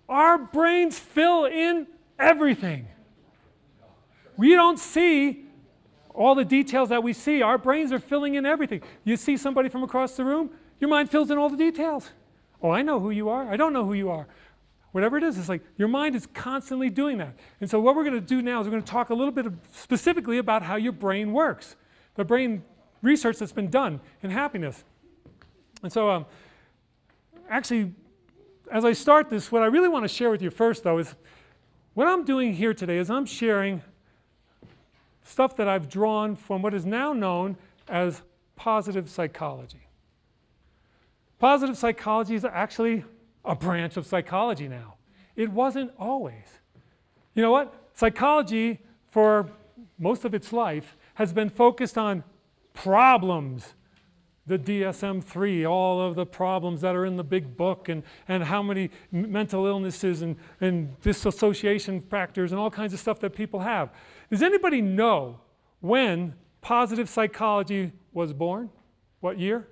Our brains fill in everything. We don't see all the details that we see. Our brains are filling in everything. You see somebody from across the room, your mind fills in all the details. Oh, I know who you are. I don't know who you are. Whatever it is, it's like your mind is constantly doing that. And so what we're going to do now is we're going to talk a little bit specifically about how your brain works. The brain research that's been done in happiness. And so actually, as I start this, what I really want to share with you first, though, is what I'm doing here today is I'm sharing stuff that I've drawn from what is now known as positive psychology. Positive psychology is actually a branch of psychology now. It wasn't always. You know what? Psychology, for most of its life, has been focused on problems. The DSM-3, all of the problems that are in the big book, and how many mental illnesses and disassociation factors and all kinds of stuff that people have. Does anybody know when positive psychology was born? What year?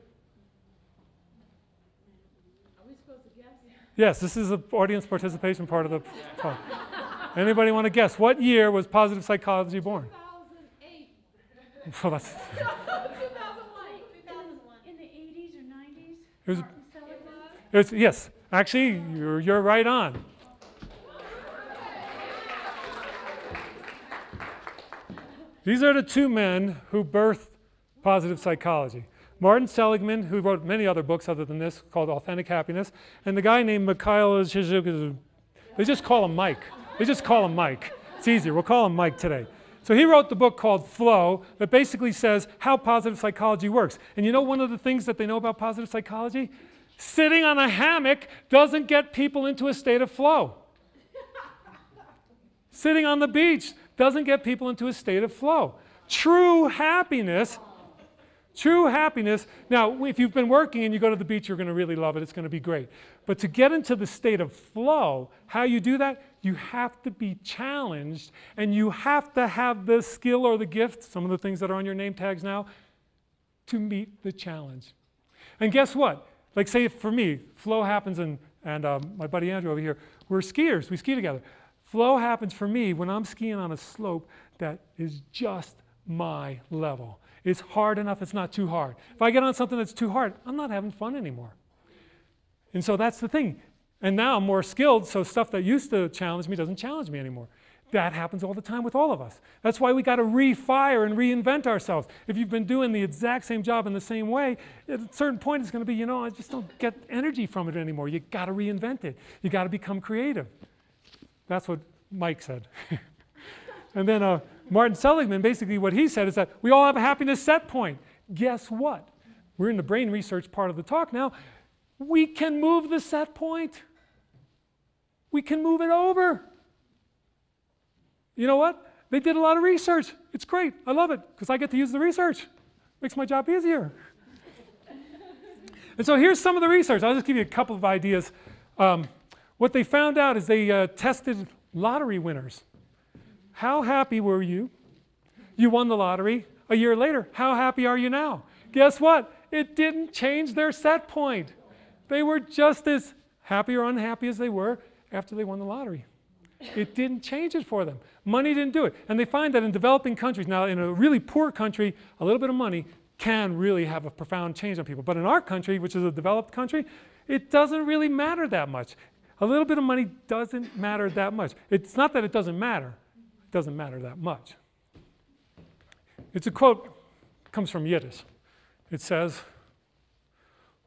Yes, this is the audience participation part of the talk. Anybody want to guess? What year was positive psychology born? 2008. Well, that's 2001. In the 80s or 90s? It was, yes, actually, you're right on. These are the two men who birthed positive psychology. Martin Seligman, who wrote many other books other than this, called Authentic Happiness, and the guy named Mikhail Yaciuk. They just call him Mike. They just call him Mike. It's easier. We'll call him Mike today. So he wrote the book called Flow that basically says how positive psychology works. And you know one of the things that they know about positive psychology? Sitting on a hammock doesn't get people into a state of flow. Sitting on the beach doesn't get people into a state of flow. True happiness. Now, if you've been working and you go to the beach, you're going to really love it. It's going to be great. But to get into the state of flow, how you do that, you have to be challenged, and you have to have the skill or the gift, some of the things that are on your name tags now, to meet the challenge. And guess what? Like say for me, flow happens, and my buddy Andrew over here, we're skiers. We ski together. Flow happens for me when I'm skiing on a slope that is just my level. It's hard enough, it's not too hard. If I get on something that's too hard, I'm not having fun anymore. And so that's the thing. And now I'm more skilled, so stuff that used to challenge me doesn't challenge me anymore. That happens all the time with all of us. That's why we got to refire and reinvent ourselves. If you've been doing the exact same job in the same way, at a certain point it's going to be, you know, I just don't get energy from it anymore. You got to reinvent it. You got to become creative. That's what Mike said. And then Martin Seligman, basically what he said is that we all have a happiness set point. Guess what? We're in the brain research part of the talk now. We can move the set point. We can move it over. You know what? They did a lot of research. It's great. I love it because I get to use the research. Makes my job easier. And so here's some of the research. I'll just give you a couple of ideas. What they found out is they tested lottery winners. How happy were you? You won the lottery. A year later, how happy are you now? Guess what? It didn't change their set point. They were just as happy or unhappy as they were after they won the lottery. It didn't change it for them. Money didn't do it. And they find that in developing countries, now in a really poor country, a little bit of money can really have a profound change on people. But in our country, which is a developed country, it doesn't really matter that much. A little bit of money doesn't matter that much. It's not that it doesn't matter. It doesn't matter that much. It's a quote, comes from Yiddish. It says,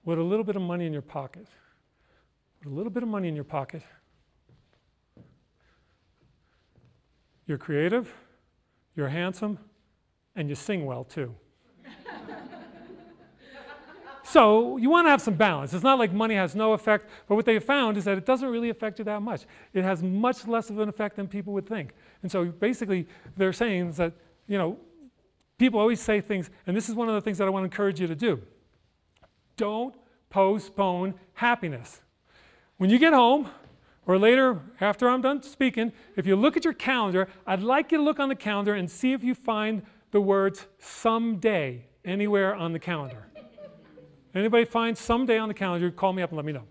with a little bit of money in your pocket, with a little bit of money in your pocket, you're creative, you're handsome, and you sing well too. So you want to have some balance. It's not like money has no effect, but what they found is that it doesn't really affect you that much. It has much less of an effect than people would think. And so basically they're saying that, you know, people always say things, and this is one of the things that I want to encourage you to do. Don't postpone happiness. When you get home, or later after I'm done speaking, if you look at your calendar, I'd like you to look on the calendar and see if you find the words someday anywhere on the calendar. Anybody find someday on the calendar, call me up and let me know.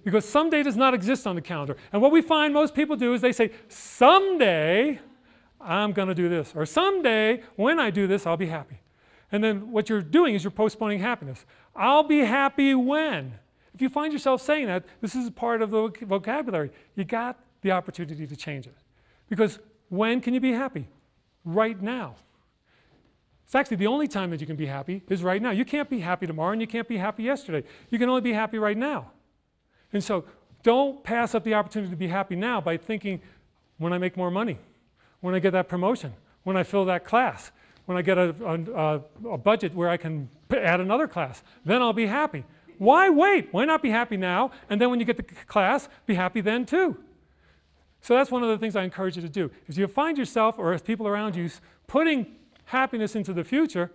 Because someday does not exist on the calendar. And what we find most people do is they say, someday I'm going to do this. Or someday when I do this, I'll be happy. And then what you're doing is you're postponing happiness. I'll be happy when. If you find yourself saying that, this is part of the vocabulary. You got the opportunity to change it. Because when can you be happy? Right now. It's actually the only time that you can be happy is right now. You can't be happy tomorrow and you can't be happy yesterday. You can only be happy right now. And so don't pass up the opportunity to be happy now by thinking, when I make more money, when I get that promotion, when I fill that class, when I get a budget where I can add another class, then I'll be happy. Why wait? Why not be happy now? And then when you get the class, be happy then too. So that's one of the things I encourage you to do. If you find yourself or if people around you putting happiness into the future,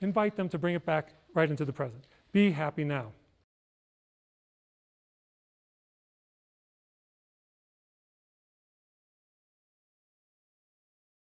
invite them to bring it back right into the present. Be happy now.